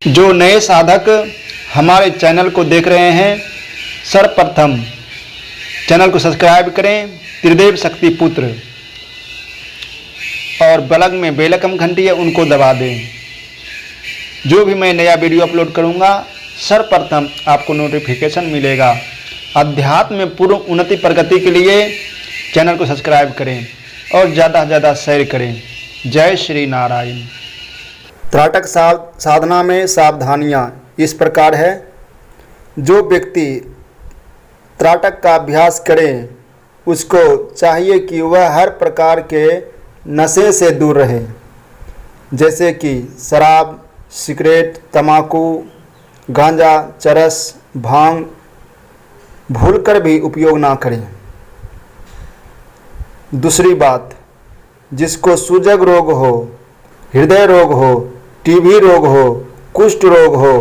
जो नए साधक हमारे चैनल को देख रहे हैं, सर्वप्रथम चैनल को सब्सक्राइब करें, त्रिदेव शक्ति पुत्र, और बगल में बेल आइकन घंटी है उनको दबा दें। जो भी मैं नया वीडियो अपलोड करूंगा सर्वप्रथम आपको नोटिफिकेशन मिलेगा। अध्यात्म में पूर्ण उन्नति प्रगति के लिए चैनल को सब्सक्राइब करें और ज़्यादा से ज़्यादा शेयर करें। जय श्री नारायण। त्राटक साधना में सावधानियाँ इस प्रकार है। जो व्यक्ति त्राटक का अभ्यास करे उसको चाहिए कि वह हर प्रकार के नशे से दूर रहे, जैसे कि शराब, सिगरेट, तंबाकू, गांजा, चरस, भांग भूलकर भी उपयोग ना करें। दूसरी बात, जिसको सूजक रोग हो, हृदय रोग हो, टीबी रोग हो, कुष्ठ रोग हो,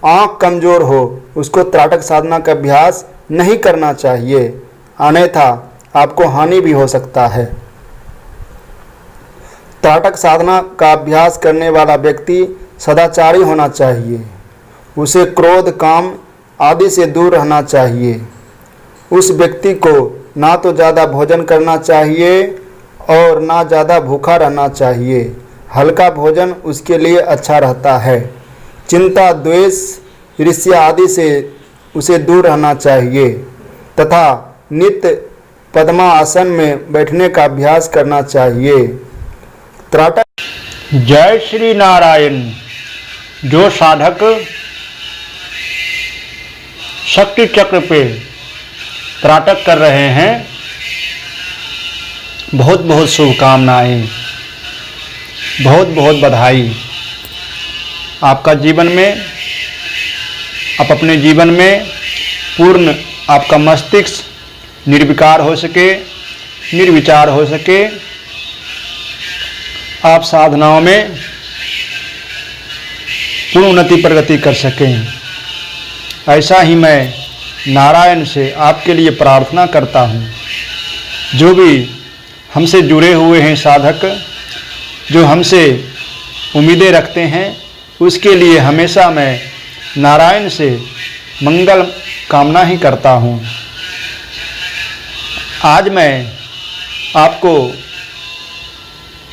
आँख कमज़ोर हो, उसको त्राटक साधना का अभ्यास नहीं करना चाहिए, अन्यथा आपको हानि भी हो सकता है। त्राटक साधना का अभ्यास करने वाला व्यक्ति सदाचारी होना चाहिए। उसे क्रोध, काम आदि से दूर रहना चाहिए। उस व्यक्ति को ना तो ज़्यादा भोजन करना चाहिए और ना ज़्यादा भूखा रहना चाहिए। हल्का भोजन उसके लिए अच्छा रहता है। चिंता, द्वेष, ईर्ष्या आदि से उसे दूर रहना चाहिए तथा नित्य पद्मासन में बैठने का अभ्यास करना चाहिए। त्राटक। जय श्री नारायण। जो साधक शक्ति चक्र पे त्राटक कर रहे हैं, बहुत बहुत शुभकामनाएं, बहुत बहुत बधाई। आपका जीवन में, आप अपने जीवन में पूर्ण आपका मस्तिष्क निर्विकार हो सके, निर्विचार हो सके, आप साधनाओं में पूर्ण उन्नति प्रगति कर सकें। ऐसा ही मैं नारायण से आपके लिए प्रार्थना करता हूँ। जो भी हमसे जुड़े हुए हैं साधक, जो हमसे उम्मीदें रखते हैं, उसके लिए हमेशा मैं नारायण से मंगल कामना ही करता हूँ। आज मैं आपको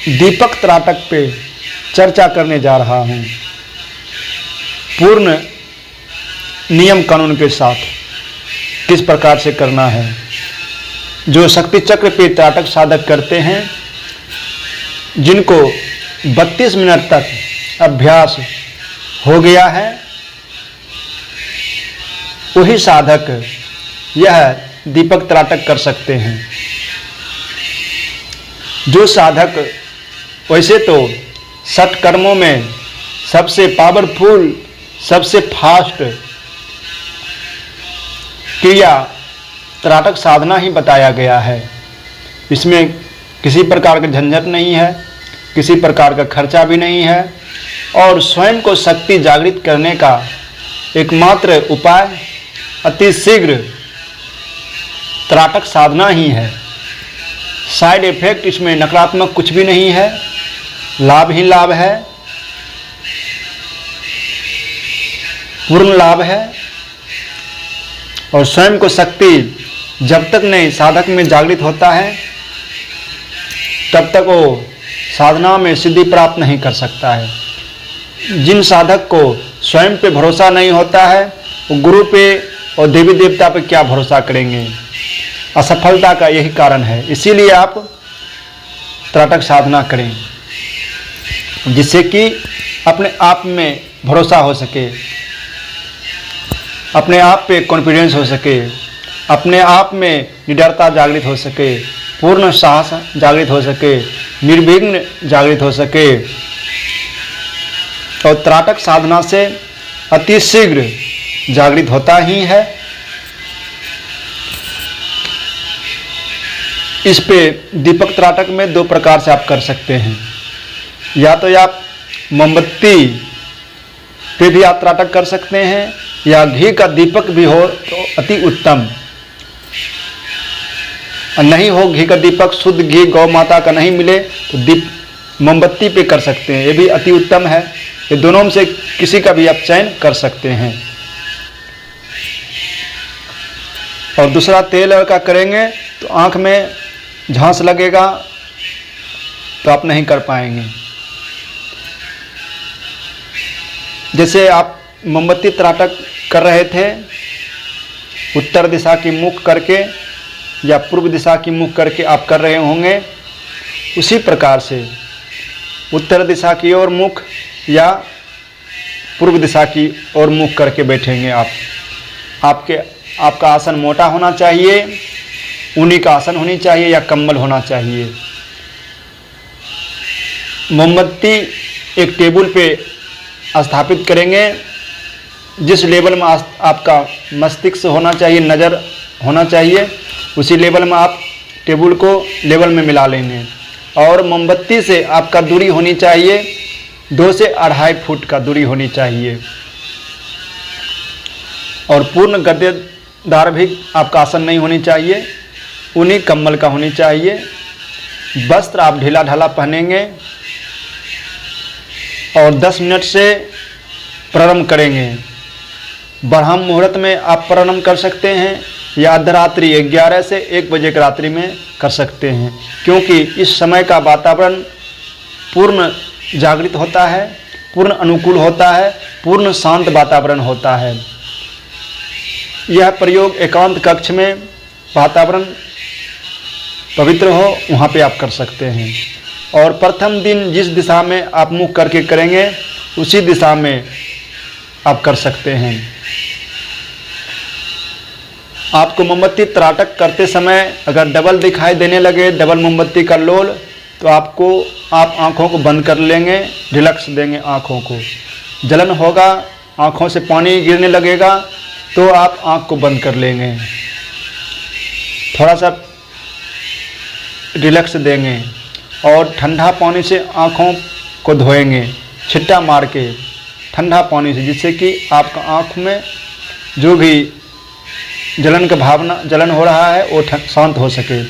दीपक त्राटक पे चर्चा करने जा रहा हूँ, पूर्ण नियम कानून के साथ किस प्रकार से करना है। जो शक्ति चक्र पे त्राटक साधक करते हैं, जिनको 32 मिनट तक अभ्यास हो गया है, वही साधक यह दीपक त्राटक कर सकते हैं। जो साधक वैसे तो सत्कर्मों में सबसे पावरफुल, सबसे फास्ट क्रिया त्राटक साधना ही बताया गया है। इसमें किसी प्रकार का झंझट नहीं है, किसी प्रकार का खर्चा भी नहीं है, और स्वयं को शक्ति जागृत करने का एकमात्र उपाय अति शीघ्र त्राटक साधना ही है। साइड इफेक्ट इसमें नकारात्मक कुछ भी नहीं है, लाभ ही लाभ है, पूर्ण लाभ है। और स्वयं को शक्ति जब तक नहीं साधक में जागृत होता है, तब तक वो साधना में सिद्धि प्राप्त नहीं कर सकता है। जिन साधक को स्वयं पे भरोसा नहीं होता है, वो गुरु पे और देवी देवता पे क्या भरोसा करेंगे। असफलता का यही कारण है। इसीलिए आप त्राटक साधना करें, जिससे कि अपने आप में भरोसा हो सके, अपने आप पे कॉन्फिडेंस हो सके, अपने आप में निडरता जागृत हो सके, पूर्ण साहस जागृत हो सके, निर्विघ्न जागृत हो सके। और त्राटक साधना से अति शीघ्र जागृत होता ही है। इस पे दीपक त्राटक में 2 प्रकार से आप कर सकते हैं। या तो आप मोमबत्ती पे भी आप त्राटक कर सकते हैं, या घी का दीपक भी हो तो अति उत्तम। नहीं हो घी का दीपक, शुद्ध घी गौ माता का नहीं मिले तो मोमबत्ती पे कर सकते हैं, ये भी अति उत्तम है। ये दोनों में से किसी का भी आप चयन कर सकते हैं। और दूसरा तेल का करेंगे तो आँख में झांस लगेगा तो आप नहीं कर पाएंगे। जैसे आप मोमबत्ती त्राटक कर रहे थे उत्तर दिशा की मुख करके या पूर्व दिशा की मुख करके आप कर रहे होंगे, उसी प्रकार से उत्तर दिशा की ओर मुख या पूर्व दिशा की ओर मुख करके बैठेंगे आप। आपका आसन मोटा होना चाहिए, ऊनी का आसन होनी चाहिए या कंबल होना चाहिए। मोमबत्ती एक टेबल पे स्थापित करेंगे, जिस लेवल में आपका मस्तिष्क होना चाहिए, नज़र होना चाहिए, उसी लेवल में आप टेबल को लेवल में मिला लेंगे। और मोमबत्ती से आपका दूरी होनी चाहिए 2 से 2.5 फुट का दूरी होनी चाहिए। और पूर्ण गद्देदार भी आपका आसन नहीं होनी चाहिए, ऊनी कंबल का होनी चाहिए। वस्त्र आप ढीला ढाला पहनेंगे और 10 मिनट से प्रारंभ करेंगे। ब्रह्म मुहूर्त में आप प्रारंभ कर सकते हैं या अर्धरात्रि 11 से 1 बजे की रात्रि में कर सकते हैं, क्योंकि इस समय का वातावरण पूर्ण जागृत होता है, पूर्ण अनुकूल होता है, पूर्ण शांत वातावरण होता है। यह प्रयोग एकांत कक्ष में वातावरण पवित्र हो वहाँ पे आप कर सकते हैं। और प्रथम दिन जिस दिशा में आप मुख करके करेंगे उसी दिशा में आप कर सकते हैं। आपको मोमबत्ती त्राटक करते समय अगर डबल दिखाई देने लगे, डबल मोमबत्ती का लोल, तो आप आँखों को बंद कर लेंगे, रिलैक्स देंगे आँखों को। जलन होगा, आँखों से पानी गिरने लगेगा, तो आप आँख को बंद कर लेंगे, थोड़ा सा रिलैक्स देंगे और ठंडा पानी से आँखों को धोएंगे, छिट्टा मार के ठंडा पानी से, जिससे कि आपका आँख में जो भी जलन हो रहा है वो शांत हो सके।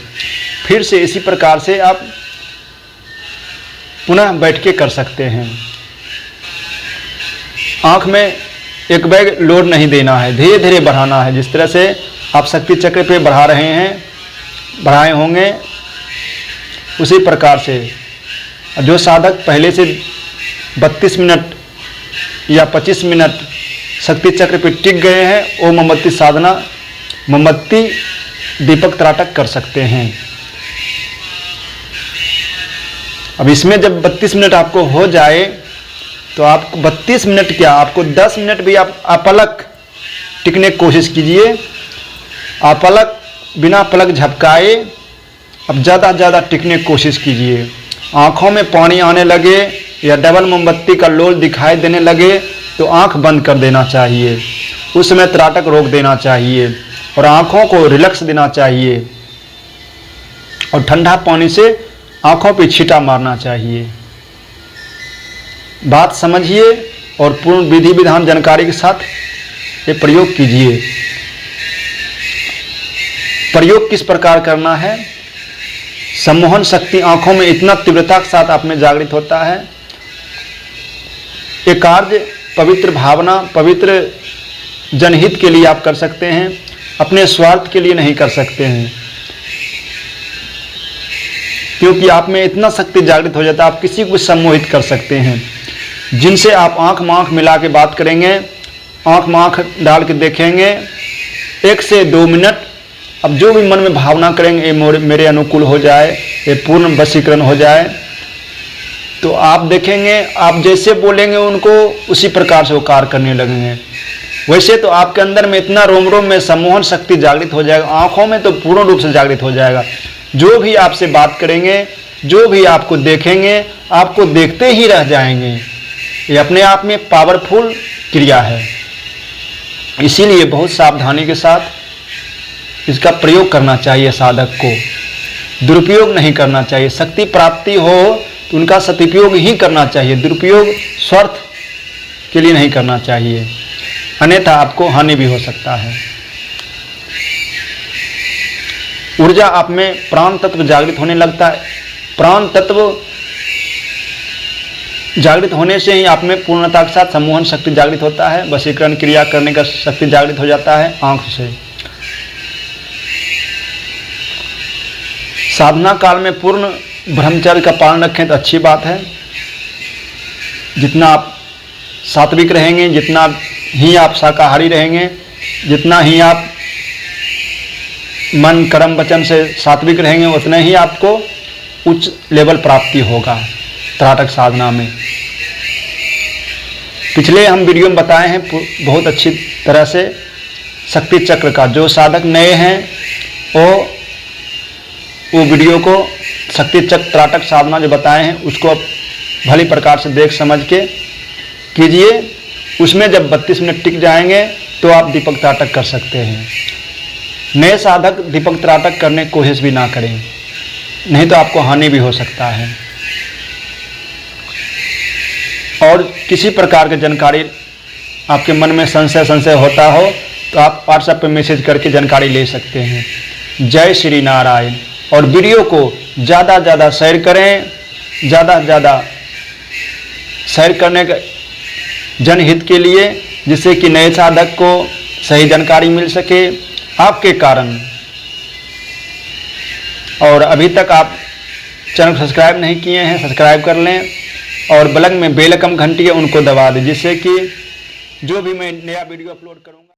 फिर से इसी प्रकार से आप पुनः बैठ के कर सकते हैं। आँख में एक बैग लोड नहीं देना है, धीरे धीरे बढ़ाना है। जिस तरह से आप शक्ति चक्र पे बढ़ाए होंगे, उसी प्रकार से जो साधक पहले से 32 मिनट या 25 मिनट शक्ति चक्र पे टिक गए हैं, वो मोमबत्ती दीपक त्राटक कर सकते हैं। अब इसमें जब 32 मिनट आपको हो जाए तो आपको 32 मिनट क्या, आपको 10 मिनट भी आप अपलक टिकने की कोशिश कीजिए। अपलक बिना पलक झपकाए अब ज़्यादा टिकने की कोशिश कीजिए। आँखों में पानी आने लगे या डबल मोमबत्ती का लोल दिखाई देने लगे तो आँख बंद कर देना चाहिए, उस समय त्राटक रोक देना चाहिए और आँखों को रिलैक्स देना चाहिए और ठंडा पानी से आँखों पे छींटा मारना चाहिए। बात समझिए और पूर्ण विधि विधान जानकारी के साथ ये प्रयोग कीजिए। प्रयोग किस प्रकार करना है? सम्मोहन शक्ति आँखों में इतना तीव्रता के साथ आप में जागृत होता है। ये कार्य पवित्र भावना, पवित्र जनहित के लिए आप कर सकते हैं, अपने स्वार्थ के लिए नहीं कर सकते हैं, क्योंकि आप में इतना शक्ति जागृत हो जाता है, आप किसी को सम्मोहित कर सकते हैं। जिनसे आप आँख में आँख मिला के बात करेंगे, आँख में आँख डाल के देखेंगे 1 से 2 मिनट, अब जो भी मन में भावना करेंगे ये मेरे अनुकूल हो जाए, ये पूर्ण वशीकरण हो जाए, तो आप देखेंगे आप जैसे बोलेंगे उनको उसी प्रकार से वो कार्य करने लगेंगे। वैसे तो आपके अंदर में इतना रोम रोम में सम्मोहन शक्ति जागृत हो जाएगा, आँखों में तो पूर्ण रूप से जागृत हो जाएगा। जो भी आपसे बात करेंगे, जो भी आपको देखेंगे, आपको देखते ही रह जाएंगे। ये अपने आप में पावरफुल क्रिया है, इसीलिए बहुत सावधानी के साथ इसका प्रयोग करना चाहिए। साधक को दुरुपयोग नहीं करना चाहिए। शक्ति प्राप्ति हो तो उनका सदुपयोग ही करना चाहिए, दुरुपयोग स्वार्थ के लिए नहीं करना चाहिए, अन्यथा आपको हानि भी हो सकता है। ऊर्जा आप में प्राण तत्व जागृत होने लगता है। प्राण तत्व जागृत होने से ही आप में पूर्णता के साथ सम्मोहन शक्ति जागृत होता है, वशीकरण क्रिया करने का शक्ति जागृत हो जाता है आंख से। साधना काल में पूर्ण ब्रह्मचर्य का पालन रखें तो अच्छी बात है। जितना आप सात्विक रहेंगे, जितना ही आप शाकाहारी रहेंगे, जितना ही आप मन कर्म वचन से सात्विक रहेंगे, उतना ही आपको उच्च लेवल प्राप्ति होगा त्राटक साधना में। पिछले हम वीडियो में बताए हैं बहुत अच्छी तरह से शक्ति चक्र का। जो साधक नए हैं वो वीडियो को शक्ति चक्र त्राटक साधना जो बताए हैं उसको भली प्रकार से देख समझ के कीजिए। उसमें जब 32 मिनट टिक जाएंगे तो आप दीपक त्राटक कर सकते हैं। नए साधक दीपक त्राटक करने की कोशिश भी ना करें, नहीं तो आपको हानि भी हो सकता है। और किसी प्रकार की जानकारी आपके मन में संशय होता हो तो आप व्हाट्सएप पे मैसेज करके जानकारी ले सकते हैं। जय श्री नारायण। और वीडियो को ज़्यादा से ज़्यादा शेयर करें, ज़्यादा से ज़्यादा शेयर करने का जनहित के लिए, जिससे कि नए साधक को सही जानकारी मिल सके आपके कारण। और अभी तक आप चैनल को सब्सक्राइब नहीं किए हैं, सब्सक्राइब कर लें और बगल में बेल आइकन घंटी है उनको दबा दें, जिससे कि जो भी मैं नया वीडियो अपलोड करूँगा